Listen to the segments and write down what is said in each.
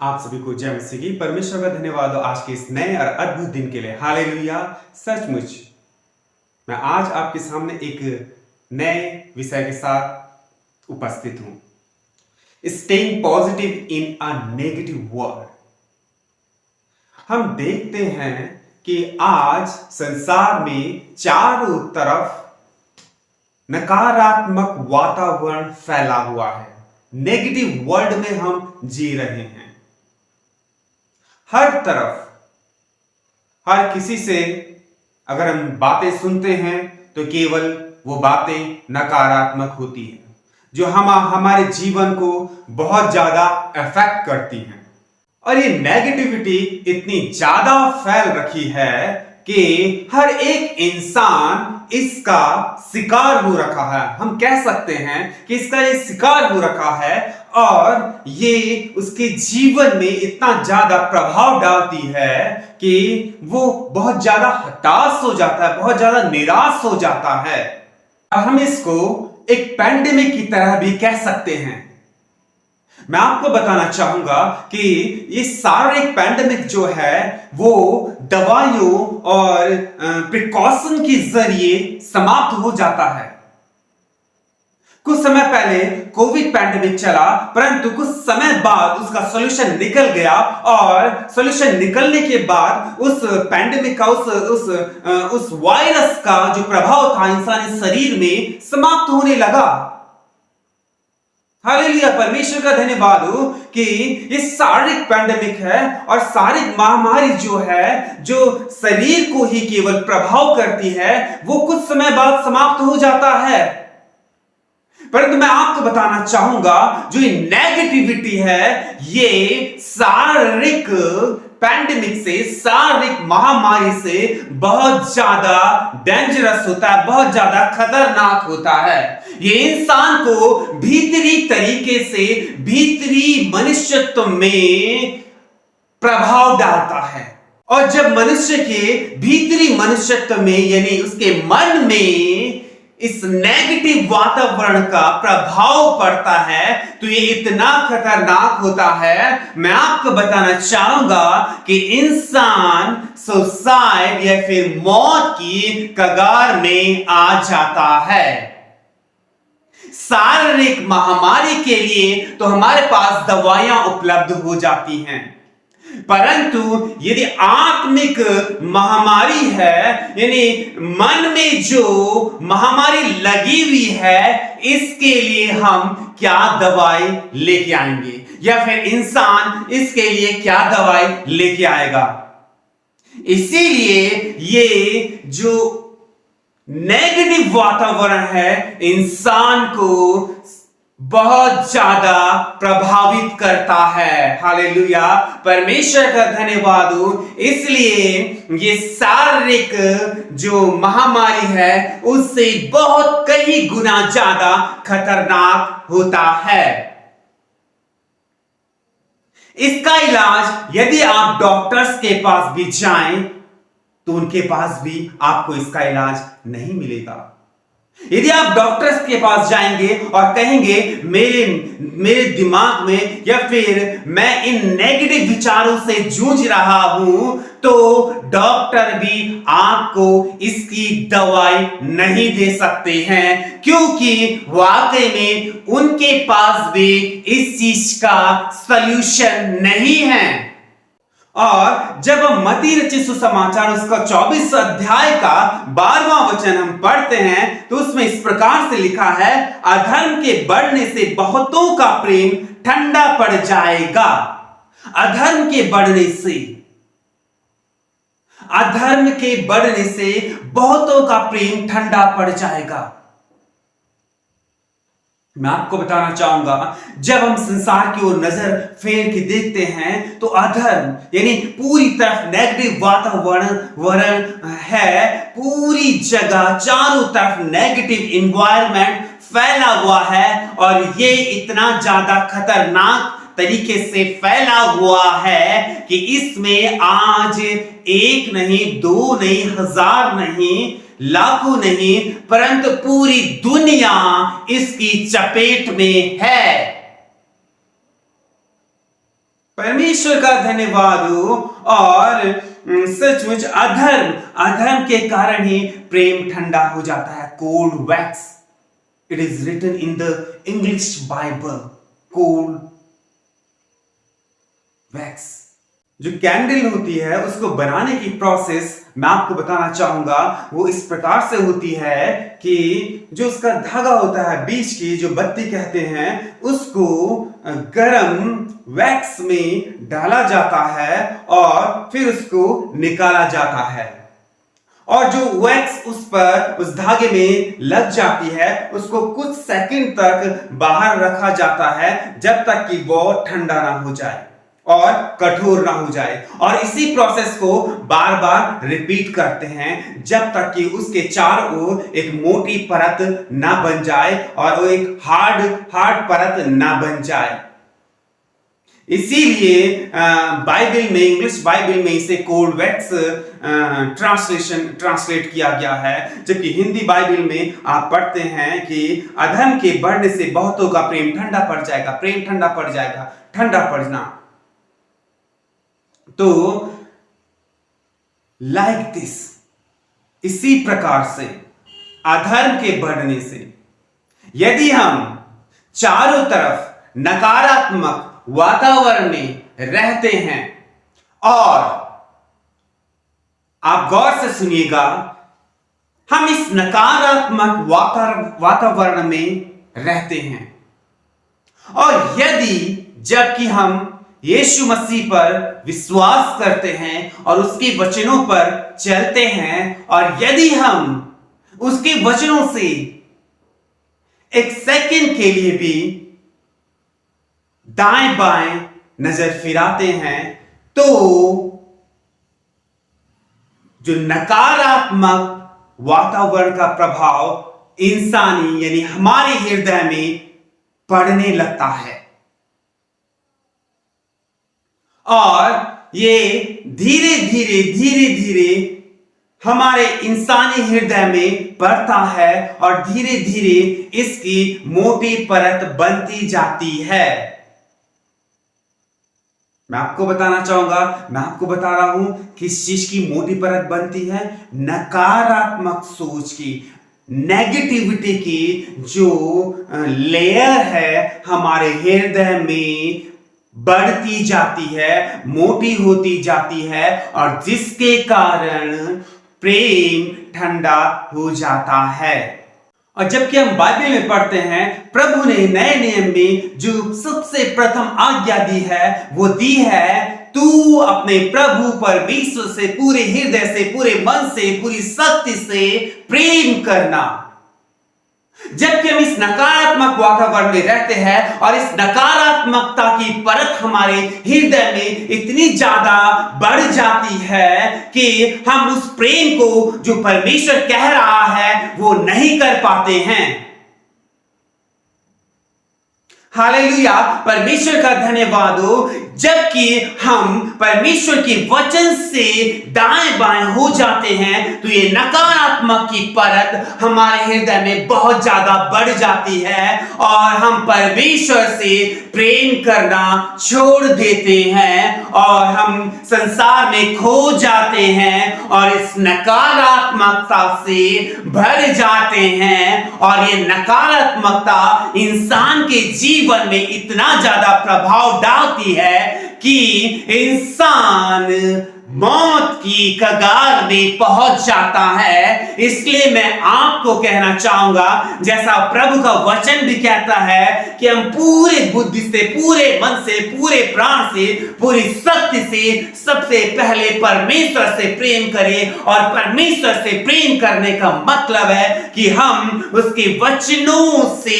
आप सभी को जय मसीह की। परमेश्वर का धन्यवाद हो आज के इस नए और अद्भुत दिन के लिए। हालेलुया। सचमुच मैं आज आपके सामने एक नए विषय के साथ उपस्थित हूं। Staying positive in a negative world. हम देखते हैं कि आज संसार में चारों तरफ नकारात्मक वातावरण फैला हुआ है। नेगेटिव वर्ल्ड में हम जी रहे हैं। हर तरफ हर किसी से अगर हम बातें सुनते हैं तो केवल वो बातें नकारात्मक होती हैं, जो हमारे जीवन को बहुत ज्यादा अफेक्ट करती हैं। और ये नेगेटिविटी इतनी ज्यादा फैल रखी है कि हर एक इंसान इसका शिकार हो रखा है। हम कह सकते हैं कि इसका ये शिकार हो रखा है और ये उसके जीवन में इतना ज्यादा प्रभाव डालती है कि वो बहुत ज्यादा हताश हो जाता है, बहुत ज्यादा निराश हो जाता है। हम इसको एक पैंडेमिक की तरह भी कह सकते हैं। मैं आपको बताना चाहूंगा कि ये शारीरिक पैंडेमिक जो है वो दवाइयों और प्रिकॉशन के जरिए समाप्त हो जाता है। कुछ समय पहले कोविड पैंडेमिक चला, परंतु कुछ समय बाद उसका सॉल्यूशन निकल गया और सॉल्यूशन निकलने के बाद उस पैंडेमिक का उस वायरस का जो प्रभाव था इंसानी शरीर में समाप्त होने लगा। हालेलुया। परमेश्वर का धन्यवाद हो कि ये शारीरिक पैंडेमिक है और शारीरिक महामारी जो है, जो शरीर को ही केवल प्रभाव करती है, वो कुछ समय बाद समाप्त हो जाता है। परंतु मैं आपको बताना चाहूंगा जो ये नेगेटिविटी है, ये शारीरिक पैंडेमिक से, शारीरिक महामारी से बहुत ज्यादा डेंजरस होता है, बहुत ज्यादा खतरनाक होता है। ये इंसान को भीतरी तरीके से, भीतरी मनुष्यत्व में प्रभाव डालता है। और जब मनुष्य के भीतरी मनुष्यत्व में यानी उसके मन में इस नेगेटिव वातावरण का प्रभाव पड़ता है तो ये इतना खतरनाक होता है। मैं आपको बताना चाहूंगा कि इंसान सुसाइड या फिर मौत की कगार में आ जाता है। शारीरिक महामारी के लिए तो हमारे पास दवाइयां उपलब्ध हो जाती हैं, परंतु यदि आत्मिक महामारी है, यानी मन में जो महामारी लगी हुई है, इसके लिए हम क्या दवाई लेके आएंगे या फिर इंसान इसके लिए क्या दवाई लेके आएगा। इसीलिए ये जो नेगेटिव वातावरण है इंसान को बहुत ज्यादा प्रभावित करता है। हालेलुया। परमेश्वर का धन्यवाद हो। इसलिए ये शारीरिक जो महामारी है उससे बहुत कई गुना ज्यादा खतरनाक होता है। इसका इलाज यदि आप डॉक्टर्स के पास भी जाएं तो उनके पास भी आपको इसका इलाज नहीं मिलेगा। यदि आप डॉक्टर्स के पास जाएंगे और कहेंगे मेरे दिमाग में या फिर मैं इन नेगेटिव विचारों से जूझ रहा हूं, तो डॉक्टर भी आपको इसकी दवाई नहीं दे सकते हैं, क्योंकि वाकई में उनके पास भी इस चीज का सॉल्यूशन नहीं है। और जब हम मत्ती रचित सुसमाचार उसका 24 अध्याय का 12वां वचन हम पढ़ते हैं तो उसमें इस प्रकार से लिखा है, अधर्म के बढ़ने से बहुतों का प्रेम ठंडा पड़ जाएगा। अधर्म के बढ़ने से, अधर्म के बढ़ने से बहुतों का प्रेम ठंडा पड़ जाएगा। मैं आपको बताना चाहूंगा, जब हम संसार की ओर नजर फेर के देखते हैं तो अधर्म यानी पूरी तरफ नेगेटिव वातावरण है, पूरी जगह चारों तरफ नेगेटिव एनवायरनमेंट फैला हुआ है और ये इतना ज्यादा खतरनाक तरीके से फैला हुआ है कि इसमें आज एक नहीं, दो नहीं, हजार नहीं, लाखों नहीं, परंतु पूरी दुनिया इसकी चपेट में है। परमेश्वर का धन्यवाद हो। और सचमुच अधर्म के कारण ही प्रेम ठंडा हो जाता है। Cold wax, it is written in the English Bible, cold wax. जो कैंडल होती है उसको बनाने की प्रोसेस मैं आपको बताना चाहूंगा, वो इस प्रकार से होती है कि जो उसका धागा होता है, बीच की जो बत्ती कहते हैं, उसको गरम वैक्स में डाला जाता है और फिर उसको निकाला जाता है। और जो वैक्स उस धागे में लग जाती है, उसको कुछ सेकंड तक बाहर रखा जाता है जब तक कि वो ठंडा ना हो जाए और कठोर ना हो जाए। और इसी प्रोसेस को बार बार रिपीट करते हैं जब तक कि उसके चारों ओर एक मोटी परत ना बन जाए और वो एक हार्ड परत ना बन जाए। इसीलिए बाइबल में, इंग्लिश बाइबल में इसे कोल्ड वैक्स ट्रांसलेट किया गया है, जबकि हिंदी बाइबल में आप पढ़ते हैं कि अधर्म के बढ़ने से बहुतों का प्रेम ठंडा पड़ जाएगा, प्रेम ठंडा पड़ जाएगा, ठंडा पड़ना। तो लाइक दिस, इसी प्रकार से अधर्म के बढ़ने से यदि हम चारों तरफ नकारात्मक वातावरण में रहते हैं, और आप गौर से सुनिएगा, हम इस नकारात्मक वातावरण में रहते हैं, और यदि जबकि हम यीशु मसीह पर विश्वास करते हैं और उसके वचनों पर चलते हैं, और यदि हम उसके वचनों से एक सेकंड के लिए भी दाएं बाएं नजर फिराते हैं, तो जो नकारात्मक वातावरण का प्रभाव इंसानी यानी हमारे हृदय में पड़ने लगता है, और ये धीरे धीरे हमारे इंसानी हृदय में बढ़ता है और धीरे धीरे इसकी मोटी परत बनती जाती है। मैं आपको बताना चाहूंगा, मैं आपको बता रहा हूं किस चीज की मोटी परत बनती है? नकारात्मक सोच की, नेगेटिविटी की जो लेयर है हमारे हृदय में बढ़ती जाती है, मोटी होती जाती है, और जिसके कारण प्रेम ठंडा हो जाता है। और जबकि हम बाइबल में पढ़ते हैं, प्रभु ने नए नियम में जो सबसे प्रथम आज्ञा दी है, वो दी है, तू अपने प्रभु परमेश्वर से पूरे हृदय से, पूरे मन से, पूरी शक्ति से प्रेम करना। जबकि हम इस नकारात्मक वातावरण में रहते हैं और इस नकारात्मकता की परत हमारे हृदय में इतनी ज्यादा बढ़ जाती है कि हम उस प्रेम को जो परमेश्वर कह रहा है वो नहीं कर पाते हैं। हालेलुया, परमेश्वर का धन्यवाद हो। जबकि हम परमेश्वर के वचन से दाएं बाएं हो जाते हैं, तो ये नकारात्मक की परत हमारे हृदय में बहुत ज्यादा बढ़ जाती है और हम परमेश्वर से प्रेम करना छोड़ देते हैं और हम संसार में खो जाते हैं और इस नकारात्मकता से भर जाते हैं। और ये नकारात्मकता इंसान के जीवन में इतना ज्यादा प्रभाव डालती है कि इंसान मौत की कगार में पहुंच जाता है। इसलिए मैं आपको कहना चाहूंगा, जैसा प्रभु का वचन भी कहता है कि हम पूरे बुद्धि से, पूरे मन से, पूरे प्राण से, पूरी शक्ति से सबसे पहले परमेश्वर से प्रेम करें। और परमेश्वर से प्रेम करने का मतलब है कि हम उसके वचनों से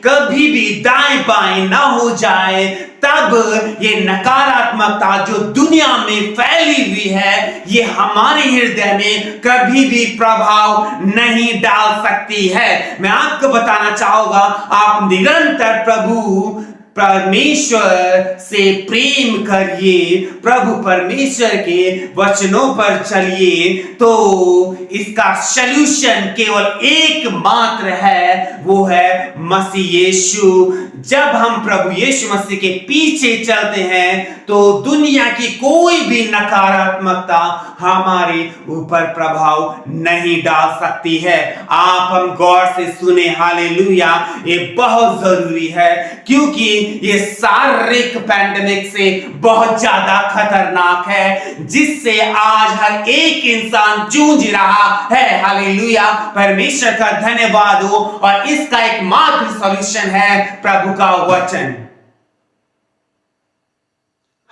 कभी भी दाएं बाएं ना हो जाए। तब ये नकारात्मकता जो दुनिया में फैली हुई है, ये हमारे हृदय में कभी भी प्रभाव नहीं डाल सकती है। मैं आपको बताना चाहूंगा, आप निरंतर प्रभु परमेश्वर से प्रेम करिए, प्रभु परमेश्वर के वचनों पर चलिए, तो इसका सलूशन केवल एकमात्र है, वो है मसीह यीशु। जब हम प्रभु यीशु मसीह के पीछे चलते हैं तो दुनिया की कोई भी नकारात्मकता हमारे ऊपर प्रभाव नहीं डाल सकती है। आप हम गौर से सुने, हालेलुया, ये बहुत जरूरी है, क्योंकि ये शारीरिक पैंडेमिक से बहुत ज्यादा खतरनाक है, जिससे आज हर एक इंसान जूझ रहा है। हालेलुया, परमेश्वर का धन्यवाद हो। और इसका एकमात्र सॉल्यूशन है प्रभु का वचन।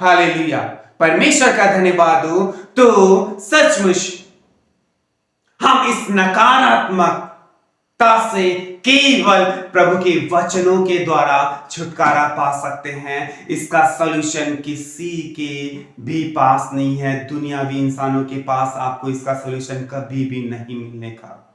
हालेलुया, परमेश्वर का धन्यवाद हो। तो सचमुच हम इस नकारात्मकता से केवल प्रभु के वचनों के द्वारा छुटकारा पा सकते हैं। इसका सॉल्यूशन किसी के भी पास नहीं है, दुनियावी इंसानों के पास आपको इसका सॉल्यूशन कभी भी नहीं मिलने का।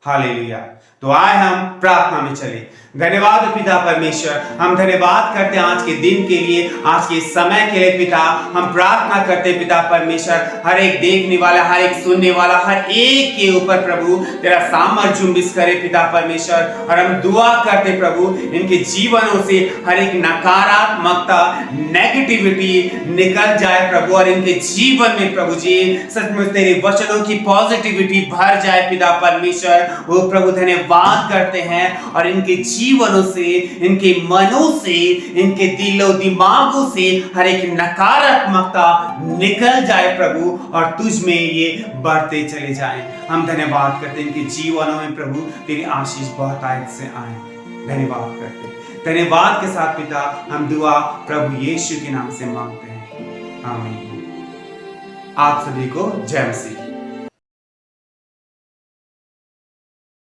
हालेलुया। तो आए हम प्रार्थना में चले। धन्यवाद पिता परमेश्वर, हम धन्यवाद करते हैं आज के दिन के लिए, आज के समय के लिए पिता। हम प्रार्थना करते हैं पिता परमेश्वर, हर एक देखने वाला, हर एक सुनने वाला, हर एक के ऊपर प्रभु तेरा सामर्थ्य जुम्बिश करे पिता परमेश्वर। और हम दुआ करते प्रभु, इनके जीवनों से हर एक नकारात्मकता, नेगेटिविटी निकल जाए प्रभु, और इनके जीवन में प्रभु जी सचमुच तेरे वचनों की पॉजिटिविटी भर जाए पिता परमेश्वर। वो प्रभु धन्यवाद करते हैं, और इनके जीवनों से, इनके मनों से, इनके दिलो दिमागों से हर एक नकारात्मकता निकल जाए प्रभु, और तुझ में ये बढ़ते चले जाएं। हम धन्यवाद करते हैं, इनके जीवनों में प्रभु तेरी आशीष बहुत आयत से आए। धन्यवाद करते हैं। धन्यवाद के साथ पिता हम दुआ प्रभु यीशु के नाम से मांगते हैं, आमीन। आप सभी को जय मसीह।